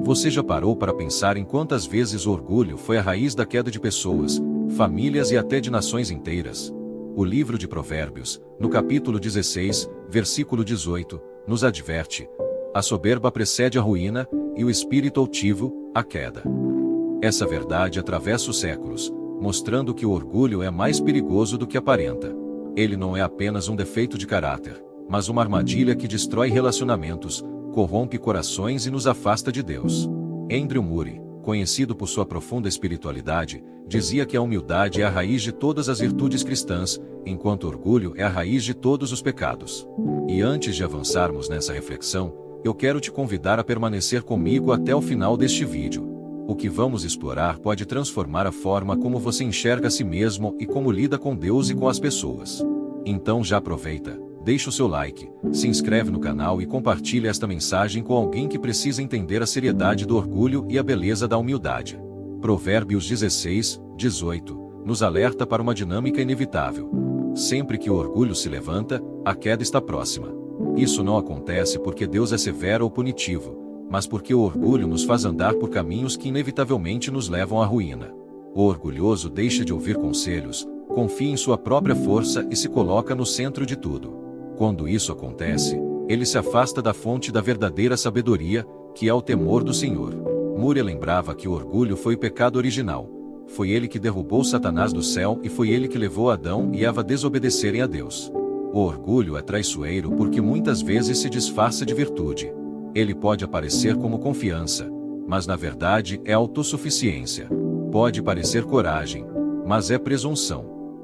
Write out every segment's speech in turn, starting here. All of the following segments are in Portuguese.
Você já parou para pensar em quantas vezes o orgulho foi a raiz da queda de pessoas, famílias e até de nações inteiras? O livro de Provérbios, no capítulo 16, versículo 18, nos adverte: a soberba precede a ruína, e o espírito altivo, a queda. Essa verdade atravessa os séculos, mostrando que o orgulho é mais perigoso do que aparenta. Ele não é apenas um defeito de caráter, mas uma armadilha que destrói relacionamentos, corrompe corações e nos afasta de Deus. Andrew Murray, conhecido por sua profunda espiritualidade, dizia que a humildade é a raiz de todas as virtudes cristãs, enquanto o orgulho é a raiz de todos os pecados. E antes de avançarmos nessa reflexão, eu quero te convidar a permanecer comigo até o final deste vídeo. O que vamos explorar pode transformar a forma como você enxerga a si mesmo e como lida com Deus e com as pessoas. Então já aproveita, deixa o seu like, se inscreve no canal e compartilha esta mensagem com alguém que precisa entender a seriedade do orgulho e a beleza da humildade. Provérbios 16, 18, nos alerta para uma dinâmica inevitável. Sempre que o orgulho se levanta, a queda está próxima. Isso não acontece porque Deus é severo ou punitivo, mas porque o orgulho nos faz andar por caminhos que inevitavelmente nos levam à ruína. O orgulhoso deixa de ouvir conselhos, confia em sua própria força e se coloca no centro de tudo. Quando isso acontece, ele se afasta da fonte da verdadeira sabedoria, que é o temor do Senhor. Murray lembrava que o orgulho foi o pecado original. Foi ele que derrubou Satanás do céu e foi ele que levou Adão e Eva a desobedecerem a Deus. O orgulho é traiçoeiro porque muitas vezes se disfarça de virtude. Ele pode aparecer como confiança, mas na verdade é autossuficiência. Pode parecer coragem, mas é presunção.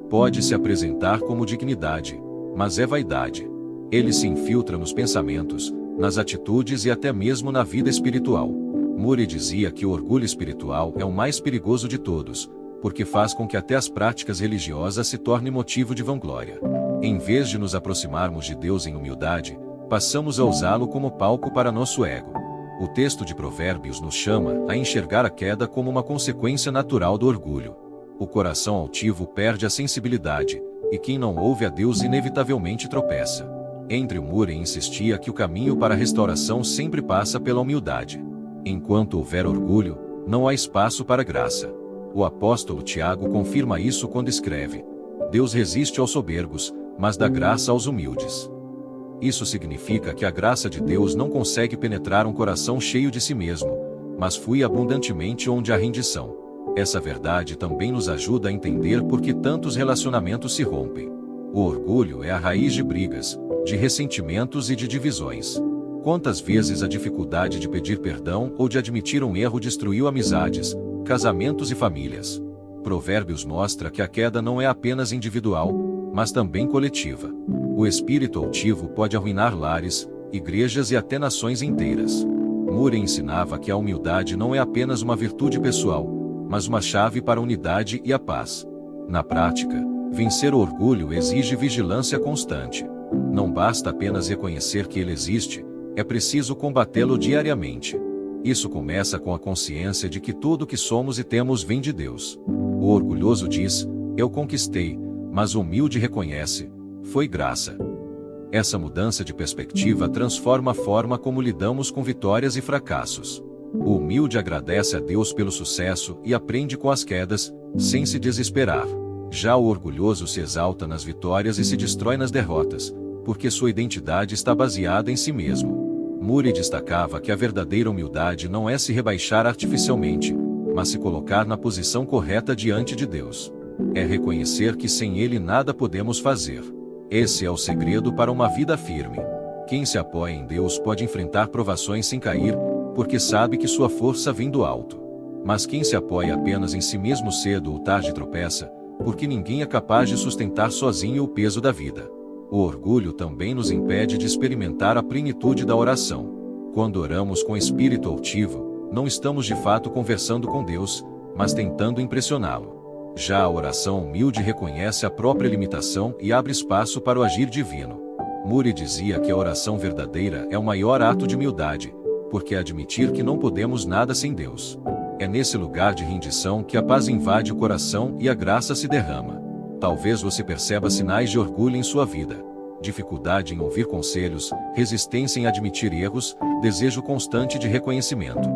Pode se apresentar como dignidade, mas é vaidade. Ele se infiltra nos pensamentos, nas atitudes e até mesmo na vida espiritual. Murray dizia que o orgulho espiritual é o mais perigoso de todos, porque faz com que até as práticas religiosas se tornem motivo de vanglória. Em vez de nos aproximarmos de Deus em humildade, passamos a usá-lo como palco para nosso ego. O texto de Provérbios nos chama a enxergar a queda como uma consequência natural do orgulho. O coração altivo perde a sensibilidade, e quem não ouve a Deus inevitavelmente tropeça. Andrew Murray insistia que o caminho para a restauração sempre passa pela humildade. Enquanto houver orgulho, não há espaço para graça. O apóstolo Tiago confirma isso quando escreve: Deus resiste aos soberbos, mas dá graça aos humildes. Isso significa que a graça de Deus não consegue penetrar um coração cheio de si mesmo, mas flui abundantemente onde há rendição. Essa verdade também nos ajuda a entender por que tantos relacionamentos se rompem. O orgulho é a raiz de brigas, de ressentimentos e de divisões. Quantas vezes a dificuldade de pedir perdão ou de admitir um erro destruiu amizades, casamentos e famílias? Provérbios mostra que a queda não é apenas individual, mas também coletiva. O espírito altivo pode arruinar lares, igrejas e até nações inteiras. Murray ensinava que a humildade não é apenas uma virtude pessoal, mas uma chave para a unidade e a paz. Na prática, vencer o orgulho exige vigilância constante. Não basta apenas reconhecer que ele existe, é preciso combatê-lo diariamente. Isso começa com a consciência de que tudo o que somos e temos vem de Deus. O orgulhoso diz: eu conquistei, mas o humilde reconhece: foi graça. Essa mudança de perspectiva transforma a forma como lidamos com vitórias e fracassos. O humilde agradece a Deus pelo sucesso e aprende com as quedas, sem se desesperar. Já o orgulhoso se exalta nas vitórias e se destrói nas derrotas, porque sua identidade está baseada em si mesmo. Murray destacava que a verdadeira humildade não é se rebaixar artificialmente, mas se colocar na posição correta diante de Deus. É reconhecer que sem Ele nada podemos fazer. Esse é o segredo para uma vida firme. Quem se apoia em Deus pode enfrentar provações sem cair, porque sabe que sua força vem do alto. Mas quem se apoia apenas em si mesmo cedo ou tarde tropeça, porque ninguém é capaz de sustentar sozinho o peso da vida. O orgulho também nos impede de experimentar a plenitude da oração. Quando oramos com espírito altivo, não estamos de fato conversando com Deus, mas tentando impressioná-lo. Já a oração humilde reconhece a própria limitação e abre espaço para o agir divino. Murray dizia que a oração verdadeira é o maior ato de humildade, porque é admitir que não podemos nada sem Deus. É nesse lugar de rendição que a paz invade o coração e a graça se derrama. Talvez você perceba sinais de orgulho em sua vida: dificuldade em ouvir conselhos, resistência em admitir erros, desejo constante de reconhecimento.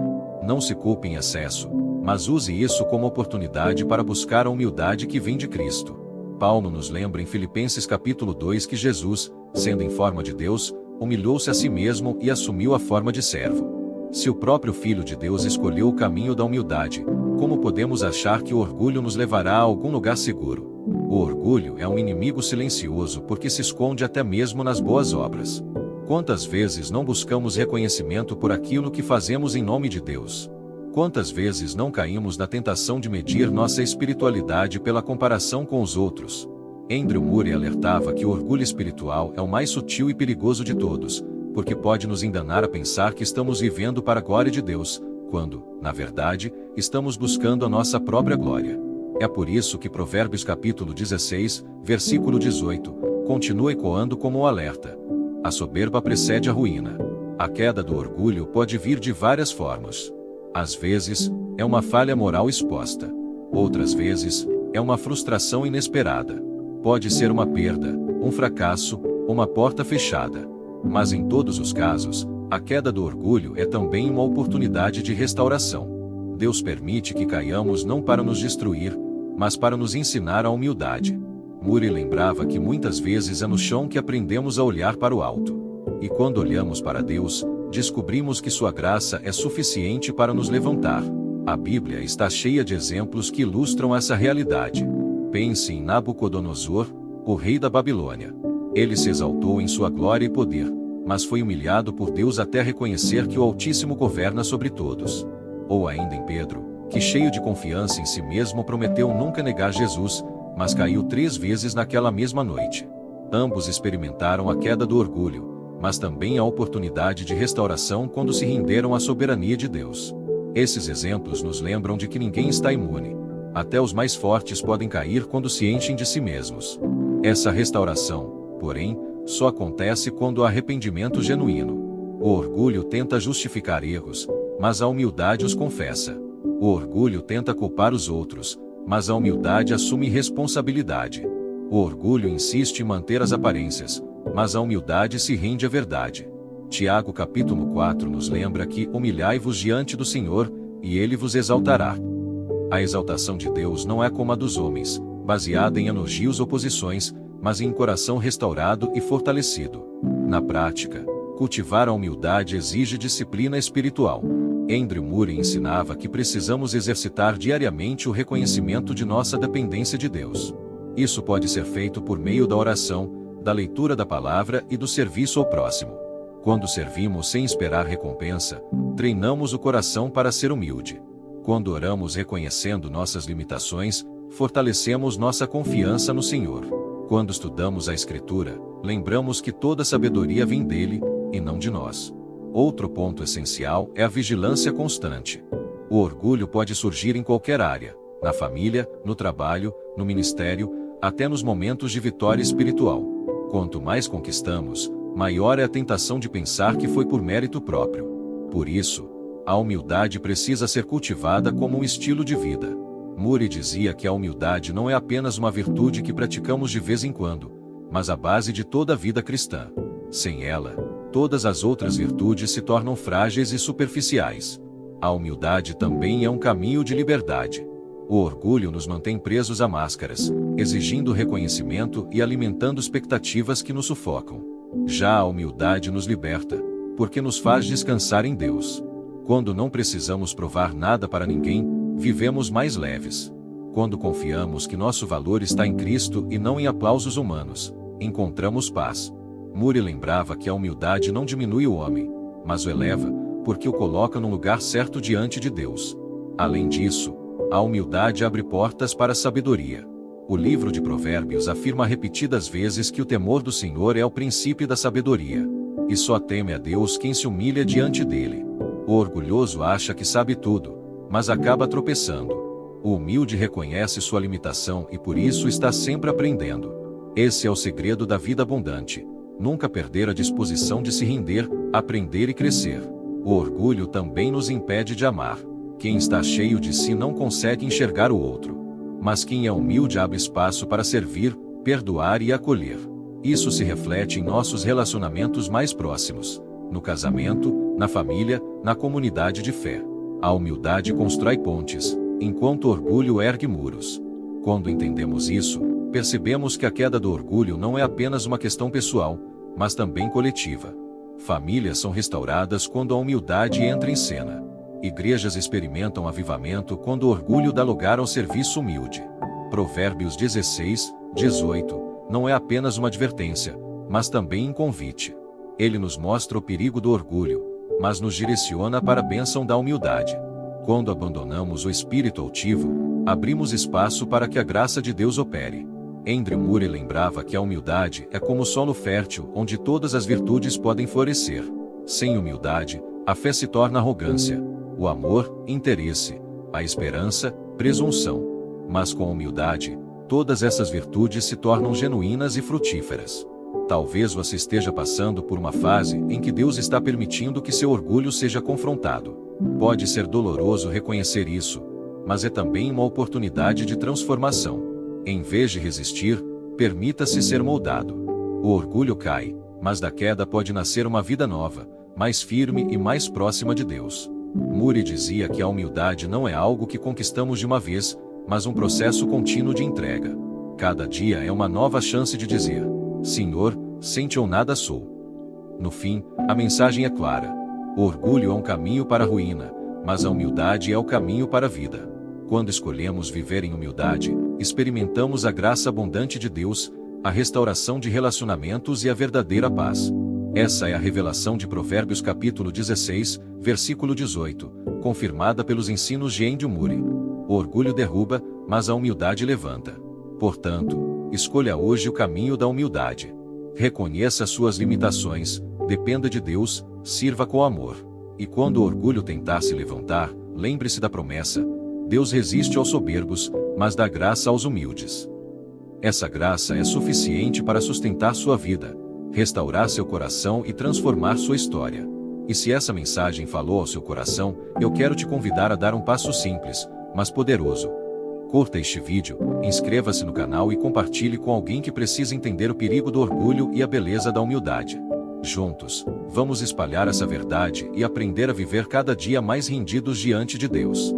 Não se culpe em excesso, mas use isso como oportunidade para buscar a humildade que vem de Cristo. Paulo nos lembra em Filipenses capítulo 2 que Jesus, sendo em forma de Deus, humilhou-se a si mesmo e assumiu a forma de servo. Se o próprio Filho de Deus escolheu o caminho da humildade, como podemos achar que o orgulho nos levará a algum lugar seguro? O orgulho é um inimigo silencioso porque se esconde até mesmo nas boas obras. Quantas vezes não buscamos reconhecimento por aquilo que fazemos em nome de Deus? Quantas vezes não caímos na tentação de medir nossa espiritualidade pela comparação com os outros? Andrew Murray alertava que o orgulho espiritual é o mais sutil e perigoso de todos, porque pode nos enganar a pensar que estamos vivendo para a glória de Deus, quando, na verdade, estamos buscando a nossa própria glória. É por isso que Provérbios capítulo 16, versículo 18, continua ecoando como um alerta. A soberba precede a ruína. A queda do orgulho pode vir de várias formas. Às vezes, é uma falha moral exposta. Outras vezes, é uma frustração inesperada. Pode ser uma perda, um fracasso, uma porta fechada. Mas em todos os casos, a queda do orgulho é também uma oportunidade de restauração. Deus permite que caiamos não para nos destruir, mas para nos ensinar a humildade. Murray lembrava que muitas vezes é no chão que aprendemos a olhar para o alto. E quando olhamos para Deus, descobrimos que sua graça é suficiente para nos levantar. A Bíblia está cheia de exemplos que ilustram essa realidade. Pense em Nabucodonosor, o rei da Babilônia. Ele se exaltou em sua glória e poder, mas foi humilhado por Deus até reconhecer que o Altíssimo governa sobre todos. Ou ainda em Pedro, que cheio de confiança em si mesmo prometeu nunca negar Jesus, mas caiu 3 vezes naquela mesma noite. Ambos experimentaram a queda do orgulho, mas também a oportunidade de restauração quando se renderam à soberania de Deus. Esses exemplos nos lembram de que ninguém está imune. Até os mais fortes podem cair quando se enchem de si mesmos. Essa restauração, porém, só acontece quando há arrependimento genuíno. O orgulho tenta justificar erros, mas a humildade os confessa. O orgulho tenta culpar os outros, mas a humildade assume responsabilidade. O orgulho insiste em manter as aparências, mas a humildade se rende à verdade. Tiago capítulo 4 nos lembra que humilhai-vos diante do Senhor, e Ele vos exaltará. A exaltação de Deus não é como a dos homens, baseada em elogios ou posições, mas em um coração restaurado e fortalecido. Na prática, cultivar a humildade exige disciplina espiritual. Andrew Murray ensinava que precisamos exercitar diariamente o reconhecimento de nossa dependência de Deus. Isso pode ser feito por meio da oração, da leitura da palavra e do serviço ao próximo. Quando servimos sem esperar recompensa, treinamos o coração para ser humilde. Quando oramos reconhecendo nossas limitações, fortalecemos nossa confiança no Senhor. Quando estudamos a Escritura, lembramos que toda sabedoria vem dele, e não de nós. Outro ponto essencial é a vigilância constante. O orgulho pode surgir em qualquer área, na família, no trabalho, no ministério, até nos momentos de vitória espiritual. Quanto mais conquistamos, maior é a tentação de pensar que foi por mérito próprio. Por isso, a humildade precisa ser cultivada como um estilo de vida. Murray dizia que a humildade não é apenas uma virtude que praticamos de vez em quando, mas a base de toda a vida cristã. Sem ela, todas as outras virtudes se tornam frágeis e superficiais. A humildade também é um caminho de liberdade. O orgulho nos mantém presos a máscaras, exigindo reconhecimento e alimentando expectativas que nos sufocam. Já a humildade nos liberta, porque nos faz descansar em Deus. Quando não precisamos provar nada para ninguém, vivemos mais leves. Quando confiamos que nosso valor está em Cristo e não em aplausos humanos, encontramos paz. Murray lembrava que a humildade não diminui o homem, mas o eleva, porque o coloca no lugar certo diante de Deus. Além disso, a humildade abre portas para a sabedoria. O livro de Provérbios afirma repetidas vezes que o temor do Senhor é o princípio da sabedoria. E só teme a Deus quem se humilha diante dele. O orgulhoso acha que sabe tudo, mas acaba tropeçando. O humilde reconhece sua limitação e por isso está sempre aprendendo. Esse é o segredo da vida abundante. Nunca perder a disposição de se render, aprender e crescer. O orgulho também nos impede de amar. Quem está cheio de si não consegue enxergar o outro. Mas quem é humilde abre espaço para servir, perdoar e acolher. Isso se reflete em nossos relacionamentos mais próximos, no casamento, na família, na comunidade de fé. A humildade constrói pontes, enquanto o orgulho ergue muros. Quando entendemos isso, percebemos que a queda do orgulho não é apenas uma questão pessoal, mas também coletiva. Famílias são restauradas quando a humildade entra em cena. Igrejas experimentam avivamento quando o orgulho dá lugar ao serviço humilde. Provérbios 16, 18, não é apenas uma advertência, mas também um convite. Ele nos mostra o perigo do orgulho, mas nos direciona para a bênção da humildade. Quando abandonamos o espírito altivo, abrimos espaço para que a graça de Deus opere. Andrew Murray lembrava que a humildade é como o solo fértil onde todas as virtudes podem florescer. Sem humildade, a fé se torna arrogância, o amor, interesse, a esperança, presunção. Mas com humildade, todas essas virtudes se tornam genuínas e frutíferas. Talvez você esteja passando por uma fase em que Deus está permitindo que seu orgulho seja confrontado. Pode ser doloroso reconhecer isso, mas é também uma oportunidade de transformação. Em vez de resistir, permita-se ser moldado. O orgulho cai, mas da queda pode nascer uma vida nova, mais firme e mais próxima de Deus. Murray dizia que a humildade não é algo que conquistamos de uma vez, mas um processo contínuo de entrega. Cada dia é uma nova chance de dizer: Senhor, sem ti eu nada sou. No fim, a mensagem é clara. O orgulho é um caminho para a ruína, mas a humildade é o caminho para a vida. Quando escolhemos viver em humildade, experimentamos a graça abundante de Deus, a restauração de relacionamentos e a verdadeira paz. Essa é a revelação de Provérbios capítulo 16, versículo 18, confirmada pelos ensinos de Andrew Murray. O orgulho derruba, mas a humildade levanta. Portanto, escolha hoje o caminho da humildade. Reconheça suas limitações, dependa de Deus, sirva com amor. E quando o orgulho tentar se levantar, lembre-se da promessa: Deus resiste aos soberbos, mas dá graça aos humildes. Essa graça é suficiente para sustentar sua vida, restaurar seu coração e transformar sua história. E se essa mensagem falou ao seu coração, eu quero te convidar a dar um passo simples, mas poderoso. Curta este vídeo, inscreva-se no canal e compartilhe com alguém que precisa entender o perigo do orgulho e a beleza da humildade. Juntos, vamos espalhar essa verdade e aprender a viver cada dia mais rendidos diante de Deus.